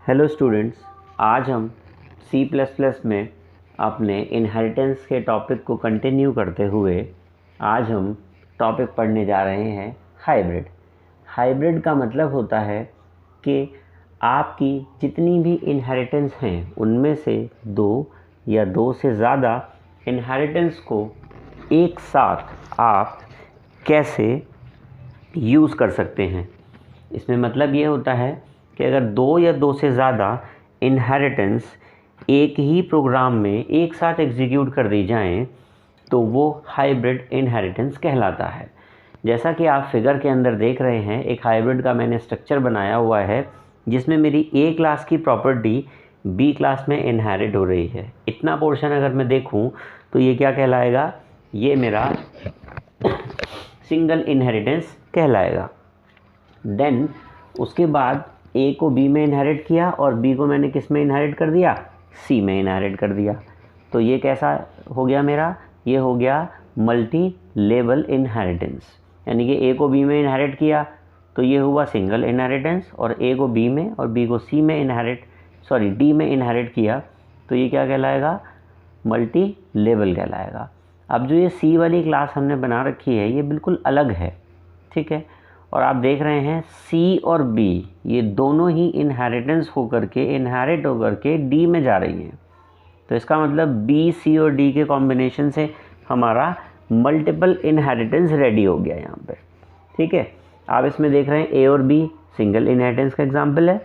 Hello students, आज हम C++ में अपने इनहेरिटेंस के टॉपिक को कंटिन्यू करते हुए आज हम टॉपिक पढ़ने जा रहे हैं हाइब्रिड। हाइब्रिड का मतलब होता है कि आपकी जितनी भी इनहेरिटेंस हैं उनमें से दो या दो से ज़्यादा इनहेरिटेंस को एक साथ आप कैसे यूज़ कर सकते हैं। इसमें मतलब ये होता है कि अगर दो या दो से ज़्यादा इनहेरिटेंस एक ही प्रोग्राम में एक साथ एग्जीक्यूट कर दी जाएं तो वो हाइब्रिड इनहेरिटेंस कहलाता है। जैसा कि आप फिगर के अंदर देख रहे हैं, एक हाइब्रिड का मैंने स्ट्रक्चर बनाया हुआ है जिसमें मेरी ए क्लास की प्रॉपर्टी बी क्लास में इनहेरिट हो रही है। इतना पोर्शन अगर मैं देखूं तो ये क्या कहलाएगा, ये मेरा सिंगल इनहेरिटेंस कहलाएगा। देन उसके बाद ए को बी में इनहेरिट किया और बी को मैंने किस में इनहेरिट कर दिया, सी में इनहेरिट कर दिया। तो ये कैसा हो गया मेरा, ये हो गया मल्टी लेवल इनहेरिटेंस। यानी कि ए को बी में इनहेरिट किया तो ये हुआ सिंगल इनहेरिटेंस, और ए को बी में और बी को सी में डी में इनहेरिट किया तो ये क्या कहलाएगा, मल्टी लेवल कहलाएगा। अब जो ये सी वाली क्लास हमने बना रखी है ये बिल्कुल अलग है, ठीक है। और आप देख रहे हैं सी और बी ये दोनों ही इनहेरिट होकर के डी में जा रही हैं। तो इसका मतलब बी, सी और डी के कॉम्बिनेशन से हमारा मल्टीपल इनहेरिटेंस रेडी हो गया यहाँ पे, ठीक है। आप इसमें देख रहे हैं ए और बी सिंगल इनहेरिटेंस का एग्जाम्पल है,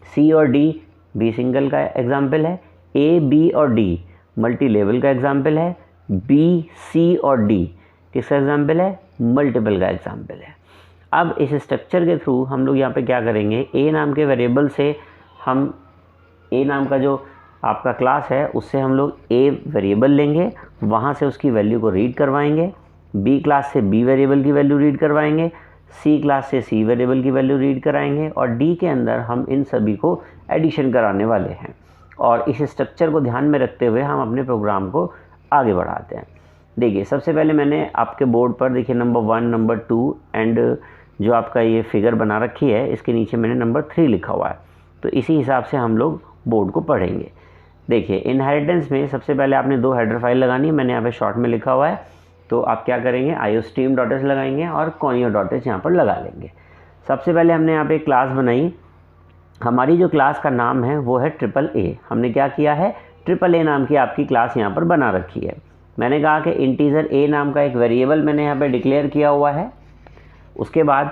सी और डी बी सिंगल का एग्जाम्पल है, ए, बी और डी मल्टी लेवल का एग्जाम्पल है, बी, सी और डी किसका एग्जाम्पल है, मल्टीपल का एग्जाम्पल है। अब इस स्ट्रक्चर के थ्रू हम लोग यहाँ पे क्या करेंगे, ए नाम के वेरिएबल से हम ए नाम का जो आपका क्लास है उससे हम लोग ए वेरिएबल लेंगे, वहाँ से उसकी वैल्यू को रीड करवाएंगे, बी क्लास से बी वेरिएबल की वैल्यू रीड करवाएंगे, सी क्लास से सी वेरिएबल की वैल्यू रीड कराएंगे, और डी के अंदर हम इन सभी को एडिशन कराने वाले हैं। और इस स्ट्रक्चर को ध्यान में रखते हुए हम अपने प्रोग्राम को आगे बढ़ाते हैं। देखिए सबसे पहले मैंने आपके बोर्ड पर देखिए नंबर 1, नंबर 2 एंड जो आपका ये फिगर बना रखी है इसके नीचे मैंने नंबर 3 लिखा हुआ है। तो इसी हिसाब से हम लोग बोर्ड को पढ़ेंगे। देखिए इनहेरिटेंस में सबसे पहले आपने दो हेडर फाइल लगानी है, मैंने यहाँ पे शॉर्ट में लिखा हुआ है। तो आप क्या करेंगे, iostream.h लगाएंगे और conio.h यहाँ पर लगा लेंगे। सबसे पहले हमने यहाँ पे क्लास बनाई, हमारी जो क्लास का नाम है वो है AAA। हमने क्या किया है, AAA नाम की आपकी क्लास यहाँ पर बना रखी है। मैंने कहा कि इंटीजर a नाम का एक वेरिएबल मैंने यहाँ पे डिक्लेयर किया हुआ है। उसके बाद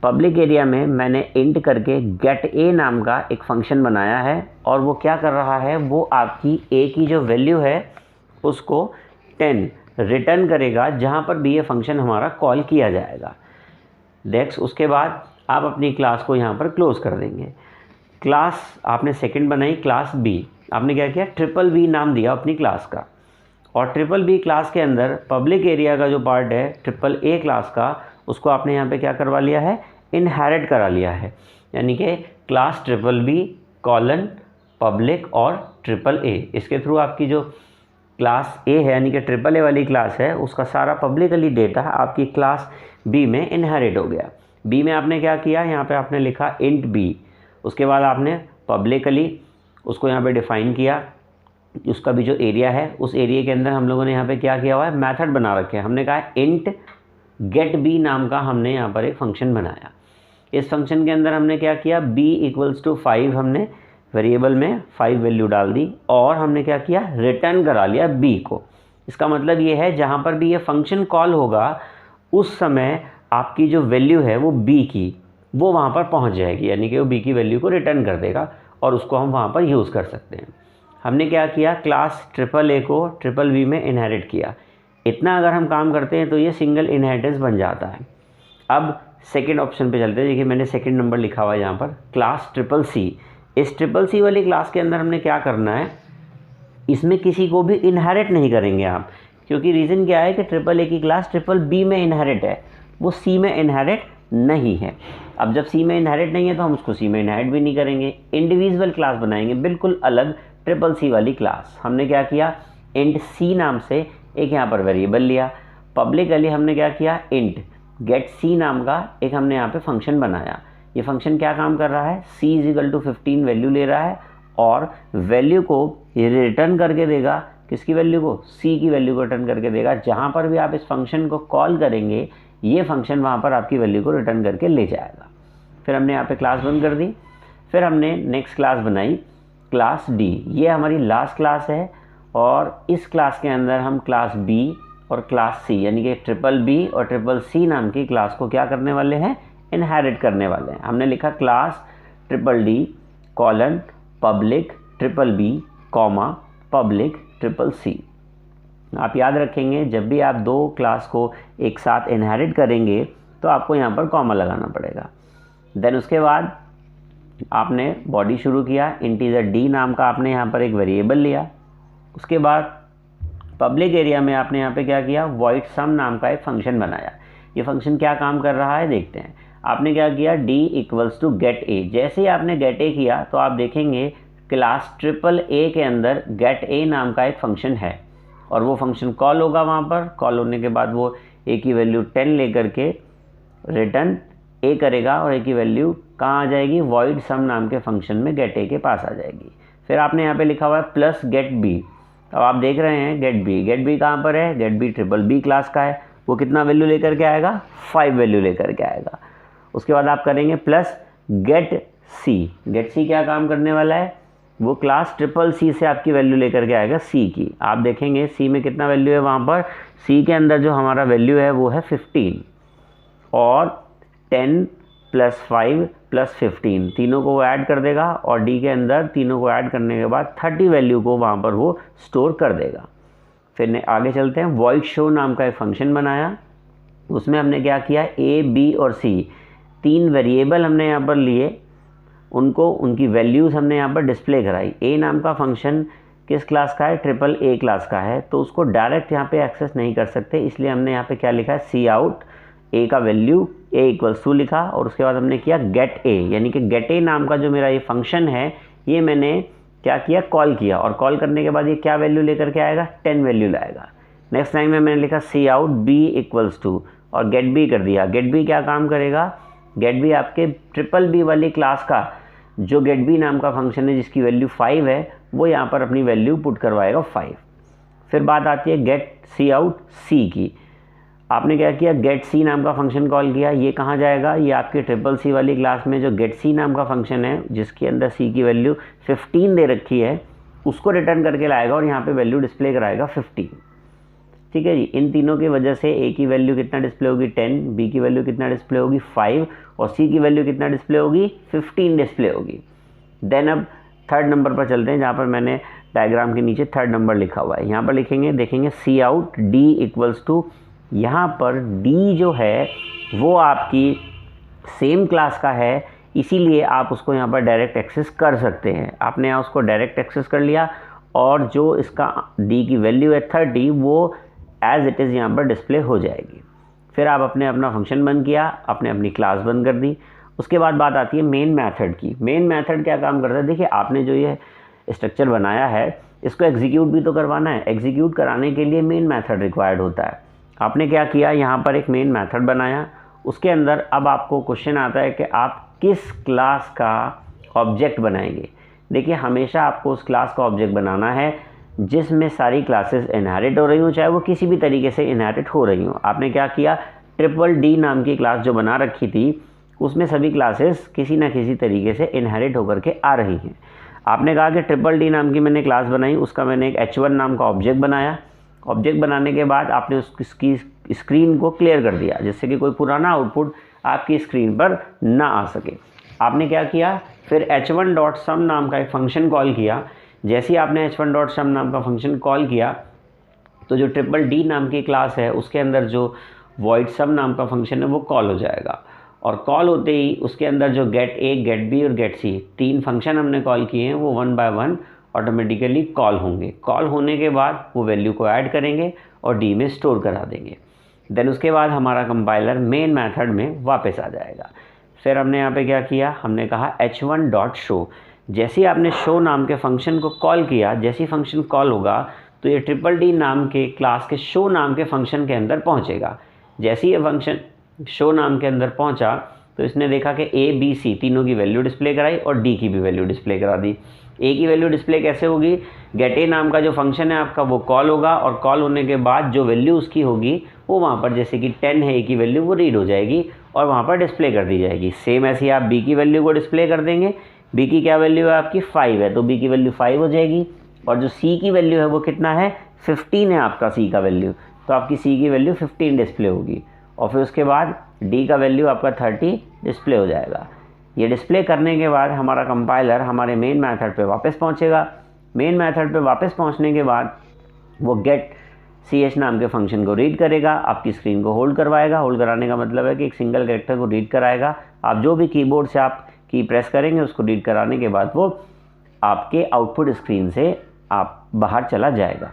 पब्लिक एरिया में मैंने इंट करके गेट ए नाम का एक फंक्शन बनाया है, और वो क्या कर रहा है, वो आपकी ए की जो वैल्यू है उसको 10 रिटर्न करेगा जहाँ पर भी ये फंक्शन हमारा कॉल किया जाएगा। नेक्स्ट उसके बाद आप अपनी क्लास को यहाँ पर क्लोज कर देंगे। क्लास आपने सेकंड बनाई क्लास बी, आपने क्या किया, BBB नाम दिया अपनी क्लास का, और BBB क्लास के अंदर पब्लिक एरिया का जो पार्ट है AAA क्लास का उसको आपने यहाँ पे क्या करवा लिया है, इनहेरिट करा लिया है। यानी कि क्लास BBB कॉलन पब्लिक और AAA, इसके थ्रू आपकी जो क्लास ए है यानी कि AAA वाली क्लास है उसका सारा पब्लिकली डेटा आपकी क्लास बी में इनहेरिट हो गया। बी में आपने क्या किया, यहाँ पे आपने लिखा इंट बी, उसके बाद आपने पब्लिकली उसको यहाँ पे डिफ़ाइन किया, उसका भी जो एरिया है उस एरिया के अंदर हम लोगों ने यहाँ पे क्या किया हुआ है, मेथड बना रखे हैं। हमने कहा इंट गेट बी नाम का हमने यहाँ पर एक फंक्शन बनाया। इस फंक्शन के अंदर हमने क्या किया, b = 5 हमने वेरिएबल में 5 वैल्यू डाल दी, और हमने क्या किया, रिटर्न करा लिया b को। इसका मतलब ये है जहाँ पर भी ये फंक्शन कॉल होगा उस समय आपकी जो वैल्यू है वो b की वो वहाँ पर पहुँच जाएगी, यानी कि वो b की वैल्यू को रिटर्न कर देगा और उसको हम वहाँ पर यूज़ कर सकते हैं। हमने क्या किया, क्लास AAA को BBB में इनहेरिट किया। इतना अगर हम काम करते हैं तो ये सिंगल इनहेरिटेंस बन जाता है। अब सेकंड ऑप्शन पे चलते हैं। देखिए मैंने सेकंड नंबर लिखा हुआ है यहाँ पर क्लास CCC। इस CCC वाली क्लास के अंदर हमने क्या करना है, इसमें किसी को भी इनहेरिट नहीं करेंगे आप, क्योंकि रीज़न क्या है कि AAA की क्लास BBB में इनहेरिट है, वो सी में इनहेरिट नहीं है। अब जब सी में इनहेरिट नहीं है तो हम उसको सी में इनहेरिट भी नहीं करेंगे, इंडिविजुअल क्लास बनाएंगे बिल्कुल अलग CCC वाली क्लास। हमने क्या किया, इंट सी नाम से एक यहाँ पर वेरिएबल लिया, पब्लिकली हमने क्या किया, इंट गेट सी नाम का एक हमने यहाँ पे फंक्शन बनाया। ये फंक्शन क्या काम कर रहा है, c is equal to 15 value ले रहा है और वैल्यू को ये रिटर्न करके देगा, किसकी वैल्यू को, c की वैल्यू को रिटर्न करके देगा। जहाँ पर भी आप इस फंक्शन को कॉल करेंगे ये फंक्शन वहाँ पर आपकी वैल्यू को रिटर्न करके ले जाएगा। फिर हमने यहाँ पे क्लास बंद कर दी। फिर हमने नेक्स्ट क्लास बनाई क्लास D। ये हमारी लास्ट क्लास है और इस क्लास के अंदर हम क्लास B और क्लास C यानी कि ट्रिपल B और ट्रिपल C नाम की क्लास को क्या करने वाले हैं, इनहेरिट करने वाले हैं। हमने लिखा class triple D colon public triple B comma public triple C। आप याद रखेंगे जब भी आप दो क्लास को एक साथ इनहेरिट करेंगे तो आपको यहाँ पर कॉमा लगाना पड़ेगा। देन उसके बाद आपने बॉडी शुरू किया, इंटीजर D नाम का आपने यहाँ पर एक वेरिएबल लिया। उसके बाद पब्लिक एरिया में आपने यहाँ पे क्या किया, वॉइड सम नाम का एक फंक्शन बनाया। ये फंक्शन क्या काम कर रहा है देखते हैं। आपने क्या किया, D equals to gate A। जैसे ही आपने गेट A किया तो आप देखेंगे क्लास ट्रिपल A के अंदर गेट A नाम का एक फंक्शन है और वो फंक्शन कॉल होगा। वहाँ पर कॉल होने के बाद वो A की वैल्यू 10 लेकर के रिटर्न A करेगा और A की वैल्यू कहाँ आ जाएगी, वॉइड सम नाम के फंक्शन में गेट A के पास आ जाएगी। फिर आपने यहाँ पे लिखा हुआ है प्लस गेट B। अब आप देख रहे हैं गेट B कहाँ पर है, gate B triple B class का है। वो कितना वैल्यू लेकर के आएगा, 5 वैल्यू लेकर के आएगा। उसके बाद आप करेंगे प्लस गेट C क्या काम करने वाला है, वो क्लास ट्रिपल C से आपकी वैल्यू लेकर के आएगा C की। आप देखेंगे C में कितना वैल्यू है, वहाँ पर C के अंदर जो हमारा वैल्यू है वो है 15 और 10 प्लस 5 प्लस 15 तीनों को वो ऐड कर देगा और D के अंदर तीनों को ऐड करने के बाद 30 वैल्यू को वहाँ पर वो स्टोर कर देगा। फिर आगे चलते हैं, वॉइड शो नाम का एक फंक्शन बनाया। उसमें हमने क्या किया, A B और C 3 वेरिएबल हमने यहाँ पर लिए, उनको उनकी वैल्यूज़ हमने यहाँ पर डिस्प्ले कराई। A नाम का फंक्शन किस क्लास का है, ट्रिपल A क्लास का है, तो उसको डायरेक्ट यहाँ पे एक्सेस नहीं कर सकते, इसलिए हमने यहाँ पे क्या लिखा है, सी आउट A का वैल्यू A इक्वल्स टू लिखा और उसके बाद हमने किया गेट A, यानी कि गेट A नाम का जो मेरा ये फंक्शन है ये मैंने क्या किया, कॉल किया और कॉल करने के बाद ये क्या वैल्यू लेकर के आएगा, 10 वैल्यू लाएगा। नेक्स्ट लाइन में मैंने लिखा सी आउट B इक्वल्स टू और गेट B कर दिया। गेट B क्या काम करेगा, गेट B आपके ट्रिपल B वाली क्लास का जो गेट B नाम का फंक्शन है जिसकी वैल्यू 5 है वो यहाँ पर अपनी वैल्यू पुट करवाएगा 5। फिर बात आती है गेट सी आउट C की। आपने क्या किया, गेट C नाम का फंक्शन कॉल किया। ये कहाँ जाएगा, ये आपके ट्रिपल C वाली क्लास में जो गेट C नाम का फंक्शन है जिसके अंदर C की वैल्यू 15 दे रखी है उसको रिटर्न करके लाएगा और यहाँ पे वैल्यू डिस्प्ले कराएगा 15। ठीक है जी। इन तीनों की वजह से A की वैल्यू कितना डिस्प्ले होगी, 10, B की वैल्यू कितना डिस्प्ले होगी, 5 और C की वैल्यू कितना डिस्प्ले होगी, 15 डिस्प्ले होगी। देन अब थर्ड नंबर पर चलते हैं जहाँ पर मैंने डायग्राम के नीचे थर्ड नंबर लिखा हुआ है। यहाँ पर लिखेंगे, देखेंगे सी आउट D इक्वल्स टू, यहाँ पर D जो है वो आपकी सेम क्लास का है इसीलिए आप उसको यहाँ पर डायरेक्ट एक्सेस कर सकते हैं। आपने यहाँ उसको डायरेक्ट एक्सेस कर लिया और जो इसका D की वैल्यू है 30 वो एज इट इज़ यहाँ पर डिस्प्ले हो जाएगी। फिर आप अपना फंक्शन बंद किया, आपने अपनी क्लास बंद कर दी। उसके बाद बात आती है मेन मेथड की। मेन मेथड क्या काम करता है, देखिए आपने जो ये स्ट्रक्चर बनाया है इसको एग्जीक्यूट भी तो करवाना है। एग्जीक्यूट कराने के लिए मेन मेथड रिक्वायर्ड होता है। आपने क्या किया, यहाँ पर एक मेन मेथड बनाया। उसके अंदर अब आपको क्वेश्चन आता है कि आप किस क्लास का ऑब्जेक्ट बनाएंगे। देखिए हमेशा आपको उस क्लास का ऑब्जेक्ट बनाना है जिसमें सारी क्लासेस इनहेरिट हो रही हूँ, चाहे वो किसी भी तरीके से इनहेरिट हो रही हूँ। आपने क्या किया, ट्रिपल D नाम की क्लास जो बना रखी थी उसमें सभी क्लासेस किसी ना किसी तरीके से इनहेरिट होकर के आ रही हैं। आपने कहा कि ट्रिपल D नाम की मैंने क्लास बनाई, उसका मैंने एक H1 नाम का ऑब्जेक्ट बनाया। ऑब्जेक्ट बनाने के बाद आपने उसकी स्क्रीन को क्लियर कर दिया जिससे कि कोई पुराना आउटपुट आपकी स्क्रीन पर ना आ सके। आपने क्या किया, फिर h1.sum नाम का एक फंक्शन कॉल किया। जैसे ही आपने h1.sum नाम का फंक्शन कॉल किया तो जो ट्रिपल D नाम की क्लास है उसके अंदर जो void sum नाम का फंक्शन है वो कॉल हो जाएगा और कॉल होते ही उसके अंदर जो गेट A, गेट B और गेट C 3 फंक्शन हमने कॉल किए हैं वो 1 बाय 1 ऑटोमेटिकली कॉल होंगे। कॉल होने के बाद वो वैल्यू को ऐड करेंगे और D में स्टोर करा देंगे। देन उसके बाद हमारा कंपाइलर मेन मेथड में वापस आ जाएगा। फिर हमने यहाँ पे क्या किया, हमने कहा h1.show। जैसे ही आपने शो नाम के फंक्शन को कॉल किया, जैसे ही फंक्शन कॉल होगा तो ये ट्रिपल D नाम के क्लास के शो नाम के फंक्शन के अंदर पहुँचेगा। जैसे ही ये फंक्शन शो नाम के अंदर पहुँचा तो इसने देखा कि ए बी सी तीनों की वैल्यू डिस्प्ले कराई और डी की भी वैल्यू डिस्प्ले करा दी। ए की वैल्यू डिस्प्ले कैसे होगी, गेट ए नाम का जो फंक्शन है आपका वो कॉल होगा और कॉल होने के बाद जो वैल्यू उसकी होगी वो वहाँ पर जैसे कि 10 है ए की वैल्यू वो रीड हो जाएगी और वहाँ पर डिस्प्ले कर दी जाएगी। सेम ऐसे ही आप बी की वैल्यू को डिस्प्ले कर देंगे, बी की क्या वैल्यू है आपकी 5 है तो बी की वैल्यू 5 हो जाएगी और जो सी की वैल्यू है वो कितना है 15 है आपका सी का वैल्यू, तो आपकी सी की वैल्यू 15 डिस्प्ले होगी और फिर उसके बाद डी का वैल्यू आपका 30 डिस्प्ले हो जाएगा। ये डिस्प्ले करने के बाद हमारा कंपाइलर हमारे मेन मेथड पे वापस पहुंचेगा। मेन मेथड पे वापस पहुंचने के बाद वो गेट सी एच नाम के फंक्शन को रीड करेगा, आपकी स्क्रीन को होल्ड करवाएगा। होल्ड कराने का मतलब है कि एक सिंगल कैरेक्टर को रीड कराएगा। आप जो भी कीबोर्ड से आप की प्रेस करेंगे उसको रीड कराने के बाद वो आपके आउटपुट स्क्रीन से आप बाहर चला जाएगा।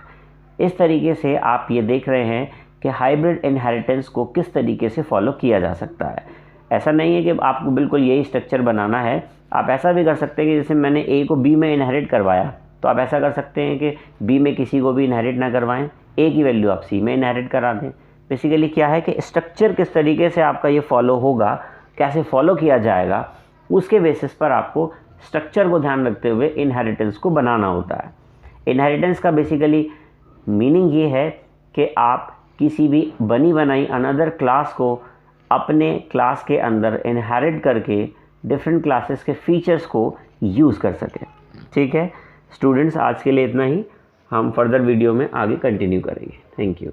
इस तरीके से आप ये देख रहे हैं कि हाइब्रिड इनहेरिटेंस को किस तरीके से फॉलो किया जा सकता है। ऐसा नहीं है कि आपको बिल्कुल यही स्ट्रक्चर बनाना है, आप ऐसा भी कर सकते हैं कि जैसे मैंने ए को बी में इनहेरिट करवाया तो आप ऐसा कर सकते हैं कि बी में किसी को भी इनहेरिट ना करवाएं, ए की वैल्यू आप सी में इनहेरिट करा दें। बेसिकली क्या है कि स्ट्रक्चर किस तरीके से आपका ये फॉलो होगा, कैसे फॉलो किया जाएगा, उसके बेसिस पर आपको स्ट्रक्चर को ध्यान रखते हुए इनहेरिटेंस को बनाना होता है। इनहेरिटेंस का बेसिकली मीनिंग ये है कि आप किसी भी बनी बनाई अनदर क्लास को अपने क्लास के अंदर इनहेरिट करके डिफरेंट क्लासेस के फीचर्स को यूज़ कर सकें। ठीक है स्टूडेंट्स, आज के लिए इतना ही, हम फर्दर वीडियो में आगे कंटिन्यू करेंगे। Thank you.